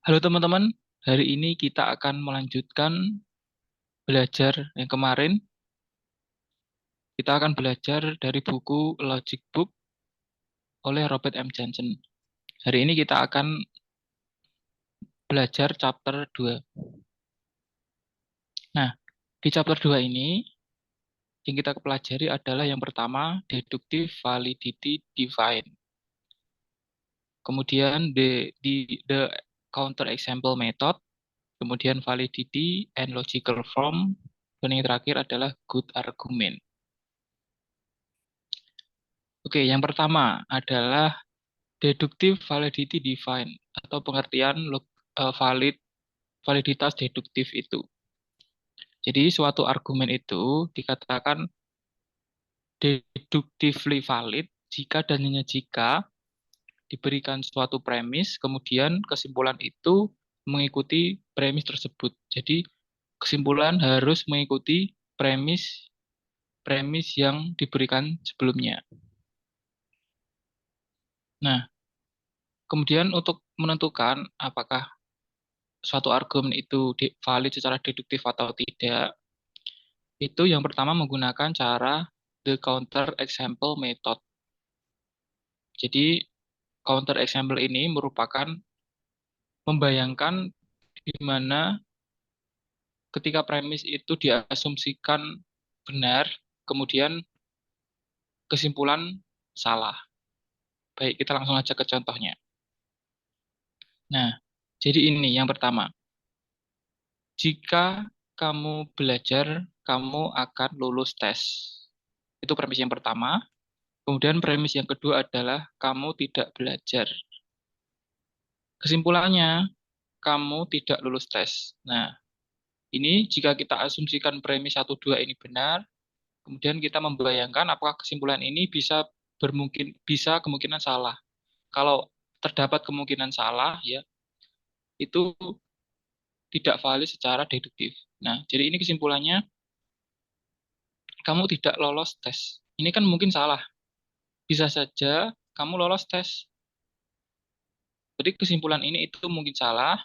Halo teman-teman, hari ini kita akan melanjutkan belajar yang kemarin. Kita akan belajar dari buku Logic Book oleh Robert M. Johnson. Hari ini kita akan belajar chapter 2. Nah, di chapter 2 ini yang kita pelajari adalah yang pertama, deductive validity define. Kemudian the counter example method, kemudian validity and logical form, dan yang terakhir adalah good argument. Oke, yang pertama adalah deductive validity define atau pengertian validitas deduktif itu. Jadi suatu argumen itu dikatakan deductively valid jika dan hanya jika diberikan suatu premis, kemudian kesimpulan itu mengikuti premis tersebut. Jadi kesimpulan harus mengikuti premis premis yang diberikan sebelumnya. Nah, kemudian untuk menentukan apakah suatu argumen itu valid secara deduktif atau tidak, itu yang pertama menggunakan cara the counter example method. Jadi counter example ini merupakan membayangkan di mana ketika premis itu diasumsikan benar, kemudian kesimpulan salah. Baik, kita langsung aja ke contohnya. Nah, jadi ini yang pertama. Jika kamu belajar, kamu akan lulus tes. Itu premis yang pertama. Kemudian premis yang kedua adalah kamu tidak belajar. Kesimpulannya, kamu tidak lulus tes. Nah, ini jika kita asumsikan premis 1, 2 ini benar, kemudian kita membayangkan apakah kesimpulan ini bisa kemungkinan salah. Kalau terdapat kemungkinan salah, ya itu tidak valid secara deduktif. Nah, jadi ini kesimpulannya, kamu tidak lolos tes. Ini kan mungkin salah. Bisa saja kamu lolos tes. Jadi kesimpulan ini itu mungkin salah,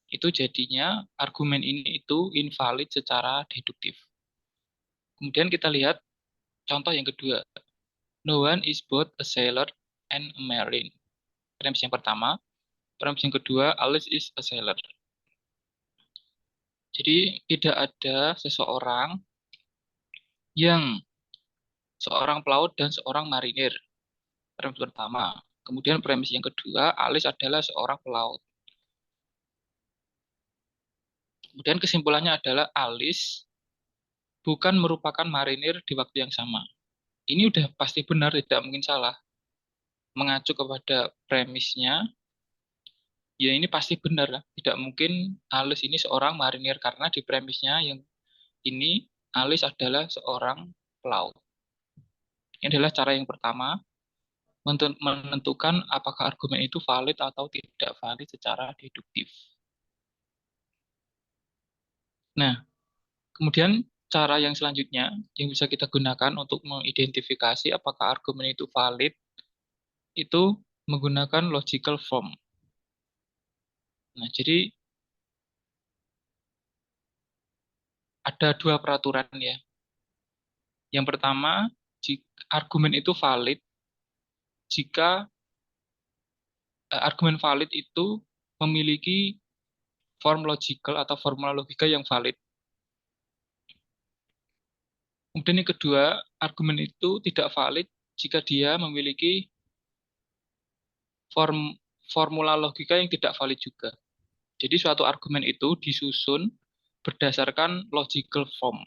itu jadinya argumen ini itu invalid secara deduktif. Kemudian kita lihat contoh yang kedua. No one is both a sailor and a marine. Premis yang pertama. Premis yang kedua, Alice is a sailor. Jadi tidak ada seseorang yang seorang pelaut dan seorang marinir. Premis pertama. Kemudian premis yang kedua, Alice adalah seorang pelaut. Kemudian kesimpulannya adalah Alice bukan merupakan marinir di waktu yang sama. Ini udah pasti benar, tidak mungkin salah. Mengacu kepada premisnya, ya ini pasti benar. Tidak mungkin Alice ini seorang marinir karena di premisnya yang ini Alice adalah seorang pelaut. Ini adalah cara yang pertama menentukan apakah argumen itu valid atau tidak valid secara deduktif. Nah, kemudian cara yang selanjutnya yang bisa kita gunakan untuk mengidentifikasi apakah argumen itu valid itu menggunakan logical form. Nah, jadi ada dua peraturan ya. Yang pertama, argumen itu valid jika argumen valid itu memiliki form logical atau formula logika yang valid. Kemudian yang kedua, argumen itu tidak valid jika dia memiliki formula logika yang tidak valid juga. Jadi suatu argumen itu disusun berdasarkan logical form.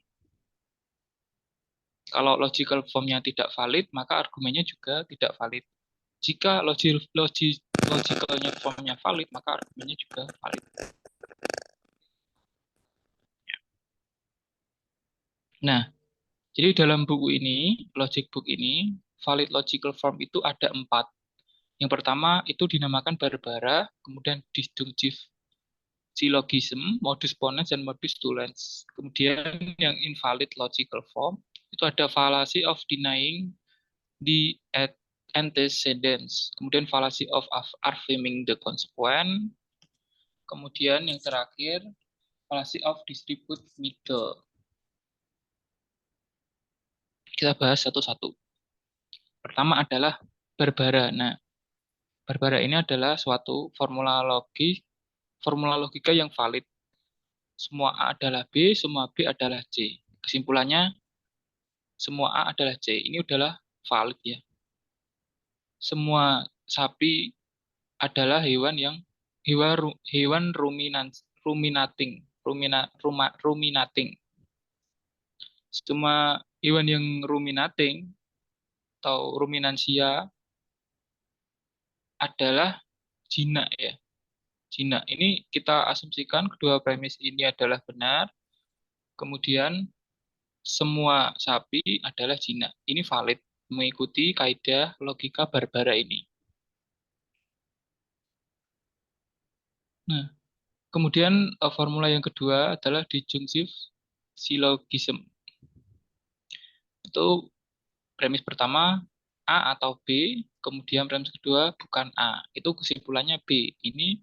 Kalau logical formnya tidak valid, maka argumennya juga tidak valid. Jika logicalnya formnya valid, maka argumennya juga valid. Nah, jadi dalam buku ini, logic book ini, valid logical form itu ada 4. Yang pertama itu dinamakan Barbara, kemudian disjunctive syllogism, modus ponens, dan modus tollens. Kemudian yang invalid logical form itu ada fallacy of denying the antecedents, kemudian fallacy of affirming the consequent, Kemudian yang terakhir, fallacy of distribute middle. Kita bahas satu-satu. Pertama adalah Barbara. Nah, Barbara ini adalah suatu formula logika yang valid. Semua A adalah B, semua B adalah C. Kesimpulannya, semua A adalah C. Ini adalah valid ya. Semua sapi adalah hewan ruminating. Semua hewan yang ruminating atau ruminansia adalah jinak ya. Jinak. Ini kita asumsikan kedua premis ini adalah benar. Kemudian semua sapi adalah jinak. Ini valid mengikuti kaidah logika Barbara ini. Nah, kemudian formula yang kedua adalah disjunctive syllogism. Itu premis pertama A atau B, kemudian premis kedua bukan A. Itu kesimpulannya B. Ini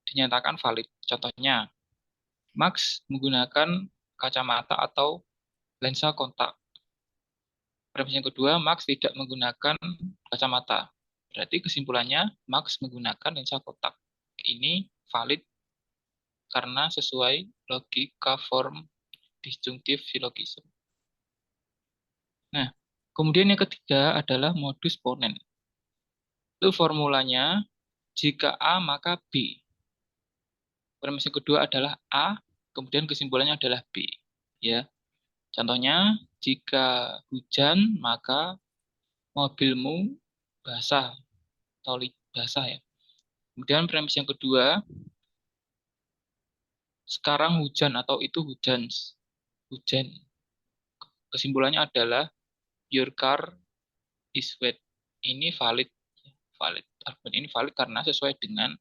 dinyatakan valid. Contohnya, Max menggunakan kacamata atau lensa kontak. Premis yang kedua, Max tidak menggunakan kacamata. Berarti kesimpulannya, Max menggunakan lensa kontak. Ini valid karena sesuai logika form disjunctive syllogism. Nah, kemudian yang ketiga adalah modus ponens. Itu formulanya, jika A maka B. Premis yang kedua adalah A, kemudian kesimpulannya adalah B. Ya, contohnya, jika hujan maka mobilmu basah atau basah ya. Kemudian premis yang kedua, sekarang hujan atau itu hujan. Hujan. Kesimpulannya adalah your car is wet. Ini valid. Valid. Argumen ini valid karena sesuai dengan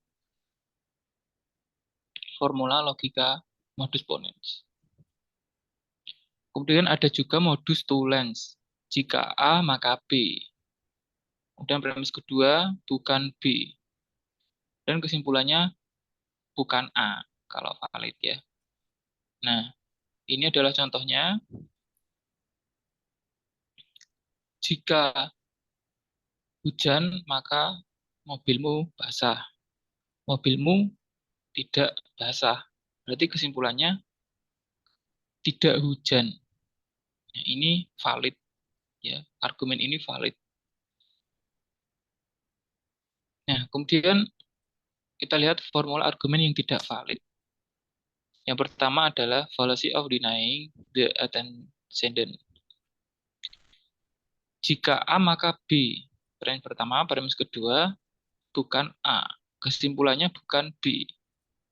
formula logika modus ponens. Kemudian ada juga modus tollens. Jika A maka B. Kemudian premis kedua bukan B. Dan kesimpulannya bukan A kalau valid ya. Nah, ini adalah contohnya. Jika hujan maka mobilmu basah. Mobilmu tidak basah. Berarti kesimpulannya tidak hujan. Nah, ini valid ya. Argumen ini valid. Nah, kemudian kita lihat formula argumen yang tidak valid. Yang pertama adalah fallacy of denying the antecedent. Jika A maka B. Premis pertama, premis kedua bukan A. Kesimpulannya bukan B.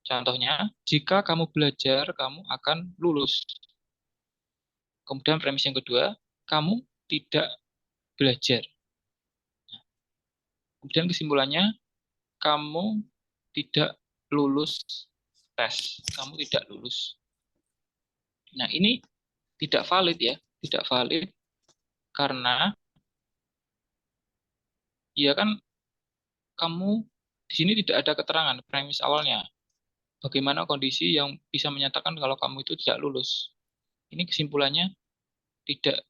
Contohnya, jika kamu belajar, kamu akan lulus. Kemudian premis yang kedua, kamu tidak belajar. Kemudian kesimpulannya, kamu tidak lulus tes. Kamu tidak lulus. Nah, ini tidak valid ya. Tidak valid karena ya kan kamu di sini tidak ada keterangan premis awalnya. Bagaimana kondisi yang bisa menyatakan kalau kamu itu tidak lulus. Ini kesimpulannya tidak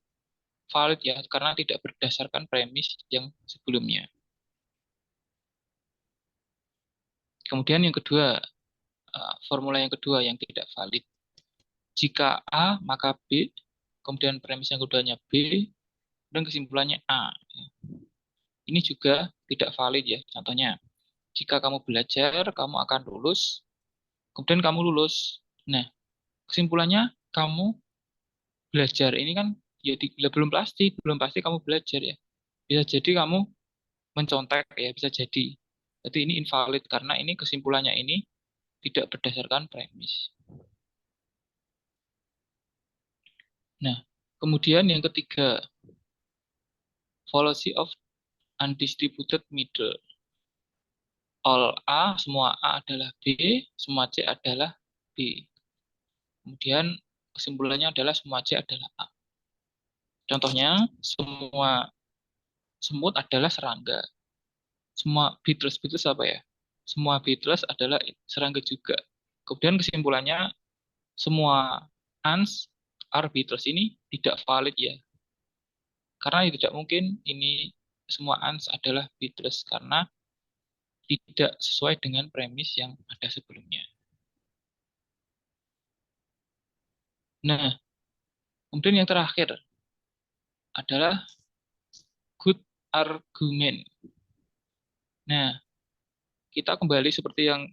valid ya, karena tidak berdasarkan premis yang sebelumnya. Kemudian yang kedua, formula yang kedua yang tidak valid. Jika A, maka B, kemudian premis yang keduanya B, dan kesimpulannya A. Ini juga tidak valid ya. Contohnya, jika kamu belajar, kamu akan lulus, kemudian kamu lulus. Nah, kesimpulannya kamu belajar. Ini kan ya belum pasti kamu belajar ya. Bisa jadi kamu mencontek ya, bisa jadi. Jadi ini invalid karena ini kesimpulannya ini tidak berdasarkan premis. Nah, kemudian yang ketiga, fallacy of undistributed middle. All A, semua A adalah B, semua C adalah B. Kemudian kesimpulannya adalah semua C adalah A. Contohnya, semua semut adalah serangga. Semua Beatles apa ya? semua bitless adalah serangga juga. Kemudian kesimpulannya, semua ans are bitless ini tidak valid ya. Karena tidak mungkin ini semua ans adalah bitless karena tidak sesuai dengan premis yang ada sebelumnya. Nah, kemudian yang terakhir adalah good argument. Nah, kita kembali seperti yang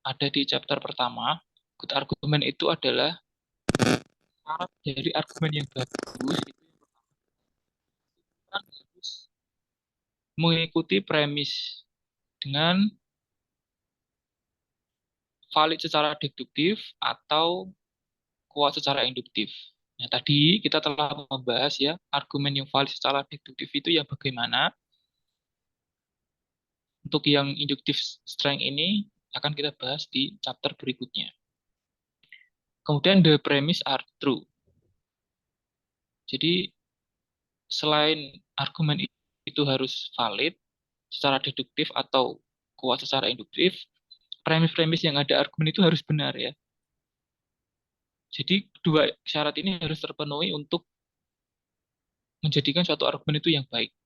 ada di chapter pertama. Good argument itu adalah syarat dari argumen yang bagus itu harus mengikuti premis dengan valid secara deduktif atau kuat secara induktif. Nah, tadi kita telah membahas ya argumen yang valid secara deduktif itu yang bagaimana. Untuk yang induktif strength ini akan kita bahas di chapter berikutnya. Kemudian the premise are true. Jadi selain argumen itu harus valid secara deduktif atau kuat secara induktif, premis-premis yang ada argumen itu harus benar ya. Jadi dua syarat ini harus terpenuhi untuk menjadikan suatu argumen itu yang baik.